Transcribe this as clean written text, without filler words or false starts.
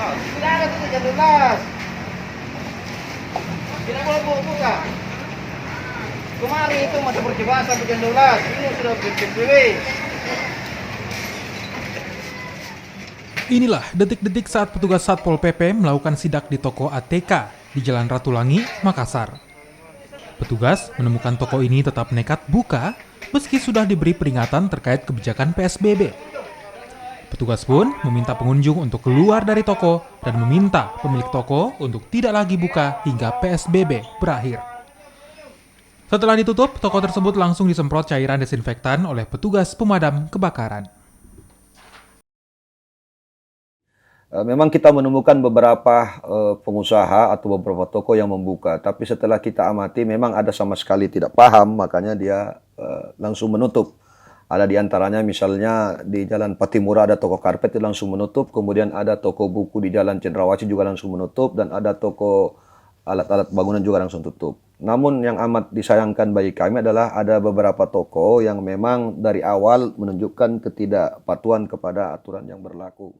Tidak ada tuh jam 12. Tidak boleh buka. Kemarin itu masih percobaan sampai jam 12. Ini sudah PSBB. Inilah detik-detik saat petugas Satpol PP melakukan sidak di toko ATK di Jalan Ratulangi, Makassar. Petugas menemukan toko ini tetap nekat buka meski sudah diberi peringatan terkait kebijakan PSBB. Petugas pun meminta pengunjung untuk keluar dari toko dan meminta pemilik toko untuk tidak lagi buka hingga PSBB berakhir. Setelah ditutup, toko tersebut langsung disemprot cairan desinfektan oleh petugas pemadam kebakaran. Memang kita menemukan beberapa pengusaha atau beberapa toko yang membuka, tapi setelah kita amati memang ada sama sekali tidak paham, makanya dia langsung menutup. Ada di antaranya misalnya di Jalan Patimura ada toko karpet yang langsung menutup, kemudian ada toko buku di Jalan Cendrawasih juga langsung menutup, dan ada toko alat-alat bangunan juga langsung tutup. Namun yang amat disayangkan bagi kami adalah ada beberapa toko yang memang dari awal menunjukkan ketidakpatuhan kepada aturan yang berlaku.